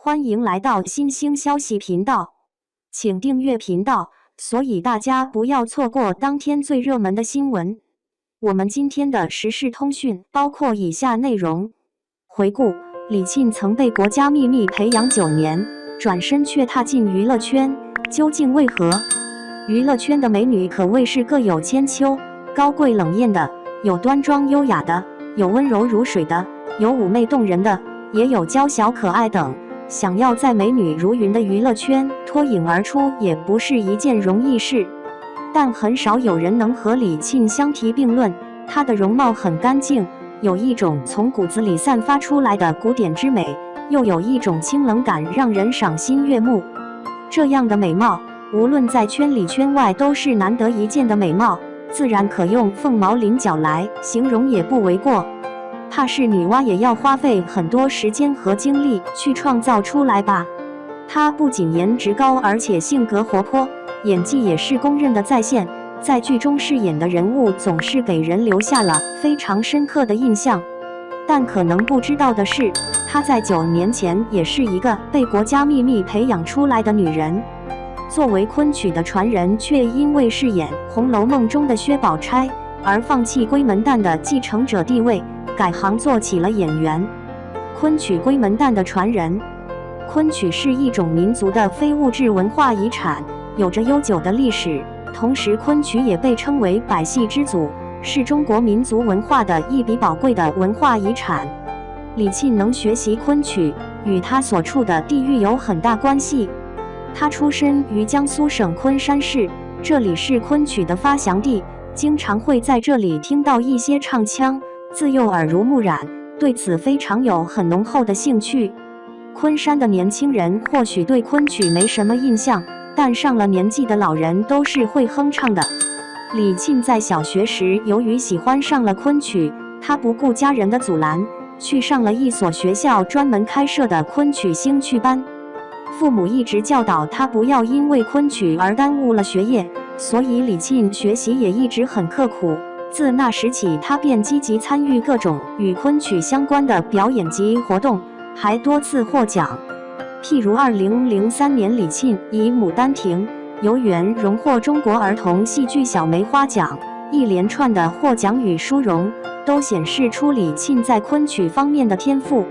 欢迎来到新兴消息频道，请订阅频道，所以大家不要错过当天最热门的新闻。我们今天的时事通讯包括以下内容：回顾，李沁曾被国家秘密培养9年，转身却踏进娱乐圈，究竟为何？娱乐圈的美女可谓是各有千秋，高贵冷艳的，有端庄优雅的，有温柔如水的，有妩媚动人的，也有娇小可爱等。想要在美女如云的娱乐圈脱颖而出，也不是一件容易事。但很少有人能和李沁相提并论。她的容貌很干净，有一种从骨子里散发出来的古典之美，又有一种清冷感，让人赏心悦目。这样的美貌，无论在圈里圈外，都是难得一见的美貌，自然可用凤毛麟角来形容也不为过。怕是女娲也要花费很多时间和精力去创造出来吧。她不仅颜值高，而且性格活泼，演技也是公认的在线，在剧中饰演的人物总是给人留下了非常深刻的印象。但可能不知道的是，她在9年前也是一个被国家秘密培养出来的女人。作为昆曲的传人，却因为饰演《红楼梦》中的薛宝钗而放弃闺门旦的继承者地位，改行做起了演员。昆曲闺门旦的传人，昆曲是一种民族的非物质文化遗产，有着悠久的历史。同时，昆曲也被称为百戏之祖，是中国民族文化的一笔宝贵的文化遗产。李沁能学习昆曲，与他所处的地域有很大关系。他出身于江苏省昆山市，这里是昆曲的发祥地，经常会在这里听到一些唱腔，自幼耳濡目染，对此非常有很浓厚的兴趣。昆山的年轻人或许对昆曲没什么印象，但上了年纪的老人都是会哼唱的。李沁在小学时由于喜欢上了昆曲，他不顾家人的阻拦，去上了一所学校专门开设的昆曲兴趣班。父母一直教导他不要因为昆曲而耽误了学业，所以李沁学习也一直很刻苦。自那时起，他便积极参与各种与昆曲相关的表演及活动，还多次获奖。譬如2003年，李沁以《牡丹亭》游园荣获中国儿童戏剧小梅花奖，一连串的获奖与殊荣，都显示出李沁在昆曲方面的天赋。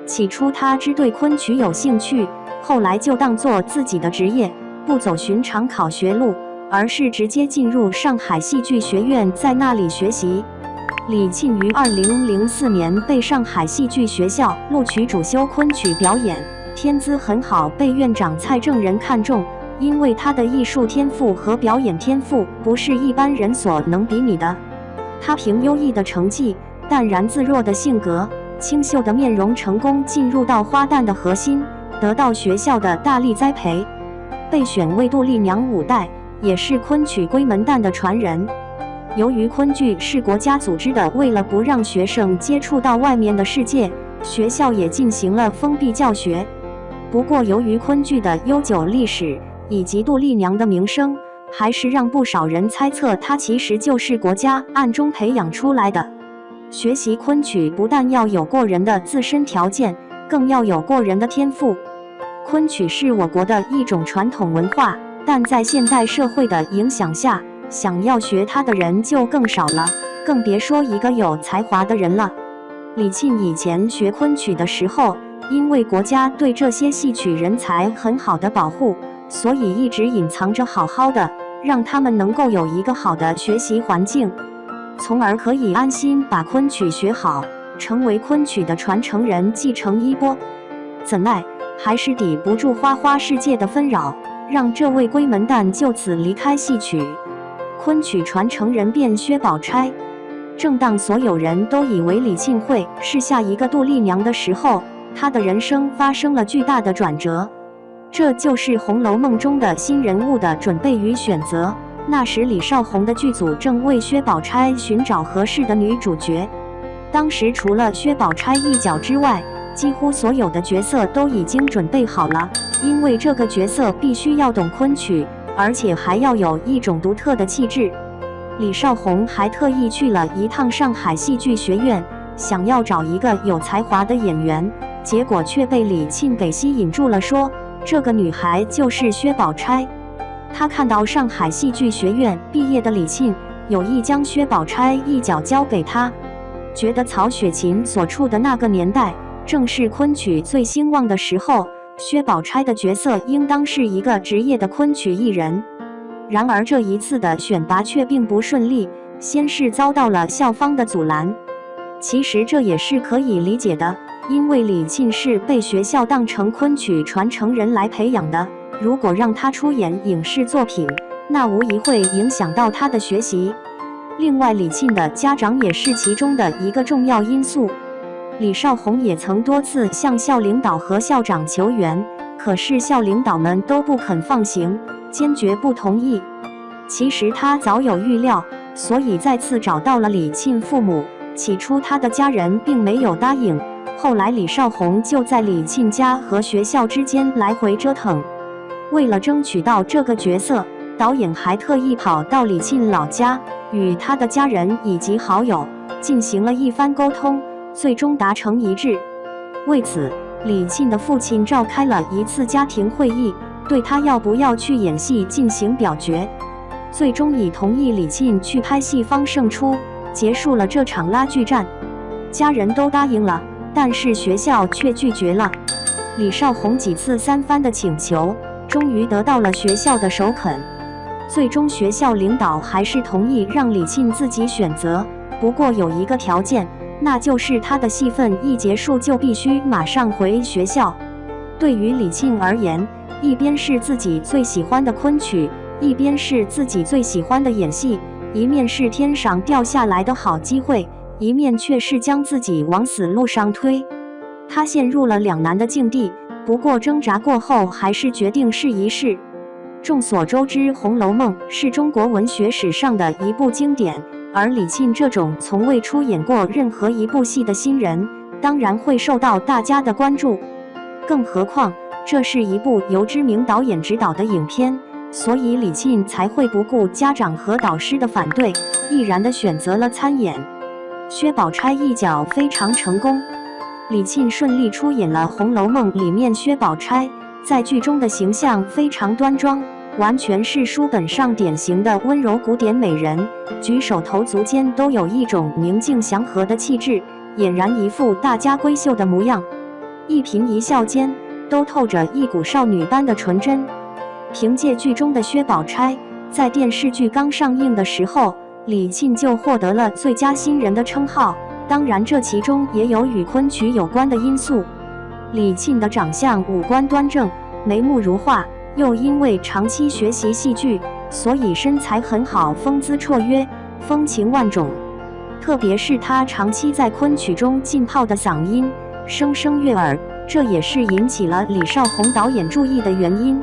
起初他只对昆曲有兴趣，后来就当作自己的职业，不走寻常考学路，而是直接进入上海戏剧学院，在那里学习。李沁于2004年被上海戏剧学校录取主修昆曲表演，天资很好，被院长蔡正仁看中。因为他的艺术天赋和表演天赋不是一般人所能比拟的。他凭优异的成绩、淡然自若的性格、清秀的面容，成功进入到花旦的核心，得到学校的大力栽培，被选为杜丽娘5代，也是昆曲闺门旦的传人。由于昆剧是国家组织的，为了不让学生接触到外面的世界，学校也进行了封闭教学。不过由于昆剧的悠久历史以及杜丽娘的名声，还是让不少人猜测她其实就是国家暗中培养出来的。学习昆曲不但要有过人的自身条件，更要有过人的天赋。昆曲是我国的一种传统文化，但在现代社会的影响下，想要学它的人就更少了，更别说一个有才华的人了。李沁以前学昆曲的时候，因为国家对这些戏曲人才很好的保护，所以一直隐藏着，好好的让他们能够有一个好的学习环境，从而可以安心把昆曲学好，成为昆曲的传承人，继承衣钵。怎奈还是抵不住花花世界的纷扰，让这位闺门旦就此离开戏曲。昆曲传承人变薛宝钗。正当所有人都以为李沁会是下一个杜丽娘的时候，她的人生发生了巨大的转折。这就是《红楼梦》中的新人物的准备与选择。那时李少红的剧组正为薛宝钗寻找合适的女主角，当时除了薛宝钗一角之外，几乎所有的角色都已经准备好了。因为这个角色必须要懂昆曲，而且还要有一种独特的气质。李少红还特意去了一趟上海戏剧学院，想要找一个有才华的演员，结果却被李沁给吸引住了，说这个女孩就是薛宝钗。他看到上海戏剧学院毕业的李沁有意将薛宝钗一脚交给他，觉得曹雪芹所处的那个年代正是昆曲最兴旺的时候，薛宝钗的角色应当是一个职业的昆曲艺人。然而这一次的选拔却并不顺利，先是遭到了校方的阻拦。其实这也是可以理解的，因为李沁是被学校当成昆曲传承人来培养的，如果让他出演影视作品，那无疑会影响到他的学习。另外，李沁的家长也是其中的一个重要因素。李少红也曾多次向校领导和校长求援，可是校领导们都不肯放行，坚决不同意。其实他早有预料，所以再次找到了李沁父母。起初他的家人并没有答应，后来李少红就在李沁家和学校之间来回折腾。为了争取到这个角色，导演还特意跑到李沁老家，与他的家人以及好友进行了一番沟通，最终达成一致。为此，李沁的父亲召开了一次家庭会议，对他要不要去演戏进行表决。最终以同意李沁去拍戏方胜出，结束了这场拉锯战。家人都答应了，但是学校却拒绝了。李少红几次三番的请求，终于得到了学校的首肯。最终学校领导还是同意让李沁自己选择，不过有一个条件，那就是他的戏份一结束就必须马上回学校。对于李沁而言，一边是自己最喜欢的昆曲，一边是自己最喜欢的演戏，一面是天上掉下来的好机会，一面却是将自己往死路上推。他陷入了两难的境地，不过挣扎过后还是决定试一试。众所周知，《红楼梦》是中国文学史上的一部经典，而李沁这种从未出演过任何一部戏的新人，当然会受到大家的关注。更何况这是一部由知名导演执导的影片，所以李沁才会不顾家长和导师的反对，毅然地选择了参演。薛宝钗一角非常成功，李沁顺利出演了《红楼梦》里面薛宝钗，在剧中的形象非常端庄，完全是书本上典型的温柔古典美人，举手投足间都有一种宁静祥和的气质，俨然一副大家闺秀的模样，一颦一笑间都透着一股少女般的纯真。凭借剧中的薛宝钗，在电视剧刚上映的时候，李沁就获得了最佳新人的称号，当然这其中也有与昆曲有关的因素。李沁的长相五官端正，眉目如画，又因为长期学习戏剧，所以身材很好，风姿绰约，风情万种。特别是他长期在昆曲中浸泡的嗓音，声声悦耳，这也是引起了李少红导演注意的原因。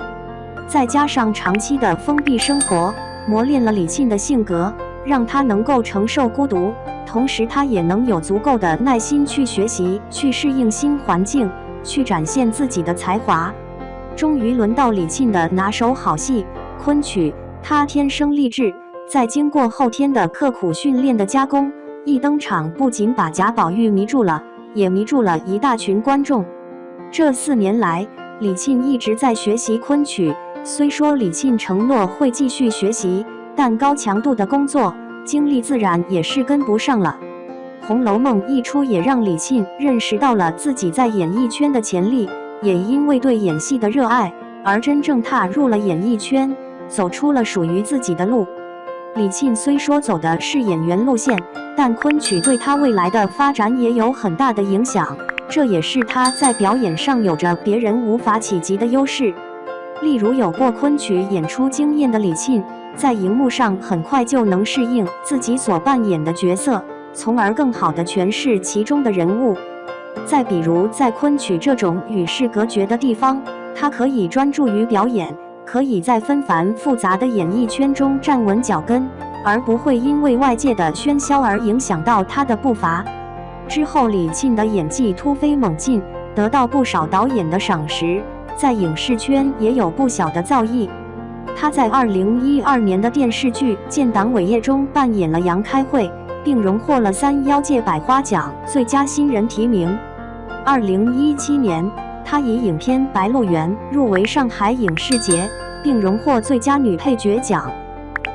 再加上长期的封闭生活，磨练了李沁的性格，让他能够承受孤独，同时他也能有足够的耐心去学习，去适应新环境，去展现自己的才华。终于轮到李沁的拿手好戏昆曲，他天生丽质，在经过后天的刻苦训练的加工，一登场不仅把贾宝玉迷住了，也迷住了一大群观众。这4年来，李沁一直在学习昆曲，虽说李沁承诺会继续学习，但高强度的工作精力自然也是跟不上了。《红楼梦》一出，也让李沁认识到了自己在演艺圈的潜力，也因为对演戏的热爱而真正踏入了演艺圈，走出了属于自己的路。李沁虽说走的是演员路线，但昆曲对他未来的发展也有很大的影响，这也是他在表演上有着别人无法企及的优势。例如有过昆曲演出经验的李沁，在荧幕上很快就能适应自己所扮演的角色，从而更好地诠释其中的人物。再比如在昆曲这种与世隔绝的地方，他可以专注于表演，可以在纷繁复杂的演艺圈中站稳脚跟，而不会因为外界的喧嚣而影响到他的步伐。之后李沁的演技突飞猛进，得到不少导演的赏识，在影视圈也有不小的造诣。他在2012年的电视剧《建党伟业》中扮演了杨开慧，并荣获了3妖界百花奖最佳新人提名。2017年，她以影片《白鹿原》入围上海影视节，并荣获最佳女配角奖。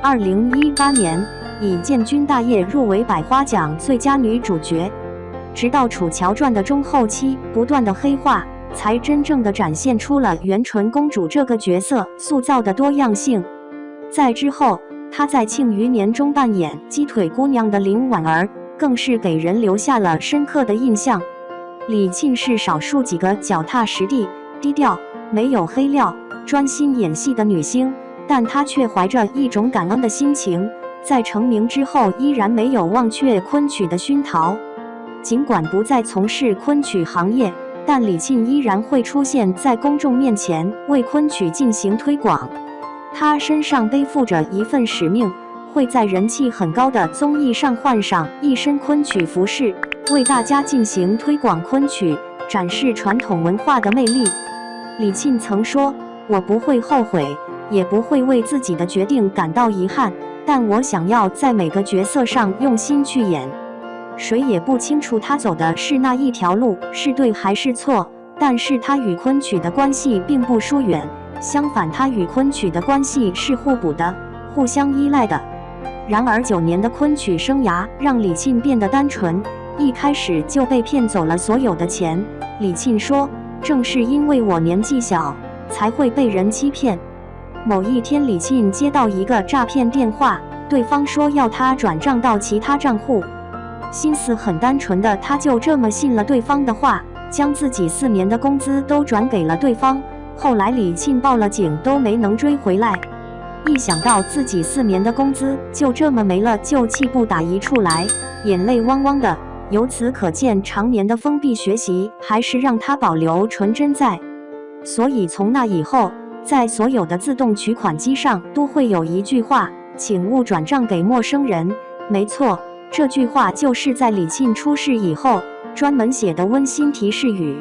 2018年，以《建军大业》入围百花奖最佳女主角。直到《楚乔传》的中后期，不断的黑化，才真正的展现出了元纯公主这个角色塑造的多样性。在之后，她在《庆余年》中扮演鸡腿姑娘的林婉儿，更是给人留下了深刻的印象。李沁是少数几个脚踏实地、低调、没有黑料、专心演戏的女星，但她却怀着一种感恩的心情，在成名之后依然没有忘却昆曲的熏陶。尽管不再从事昆曲行业，但李沁依然会出现在公众面前，为昆曲进行推广。她身上背负着一份使命，会在人气很高的综艺上换上一身昆曲服饰，为大家进行推广昆曲，展示传统文化的魅力。李沁曾说：“我不会后悔，也不会为自己的决定感到遗憾，但我想要在每个角色上用心去演。”谁也不清楚她走的是那一条路是对还是错，但是她与昆曲的关系并不疏远，相反，她与昆曲的关系是互补的，互相依赖的。然而9年的昆曲生涯让李沁变得单纯，一开始就被骗走了所有的钱。李沁说：“正是因为我年纪小，才会被人欺骗。”某一天，李沁接到一个诈骗电话，对方说要她转账到其他账户。心思很单纯的她就这么信了对方的话，将自己4年的工资都转给了对方。后来李沁报了警都没能追回来。一想到自己4年的工资就这么没了，就气不打一处来，眼泪汪汪的。由此可见，常年的封闭学习还是让他保留纯真在。所以从那以后，在所有的自动取款机上都会有一句话：“请勿转账给陌生人。”没错，这句话就是在李沁出事以后专门写的温馨提示语。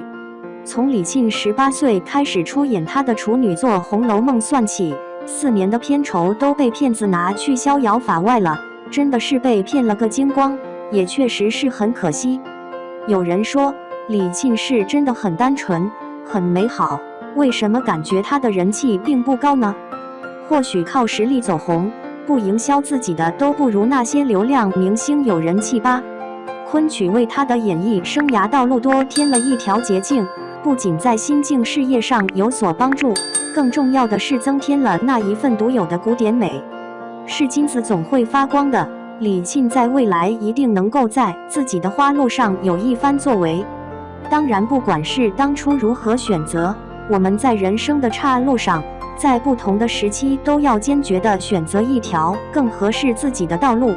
从李沁18岁开始出演她的处女作《红楼梦》算起，4年的片酬都被骗子拿去逍遥法外了，真的是被骗了个精光，也确实是很可惜。有人说李沁是真的很单纯，很美好，为什么感觉她的人气并不高呢？或许靠实力走红，不营销自己的都不如那些流量明星有人气吧。昆曲为她的演艺生涯道路多添了一条捷径，不仅在新晋事业上有所帮助，更重要的是增添了那一份独有的古典美。是金子总会发光的，李沁在未来一定能够在自己的花路上有一番作为。当然，不管是当初如何选择，我们在人生的岔路上，在不同的时期都要坚决地选择一条更合适自己的道路。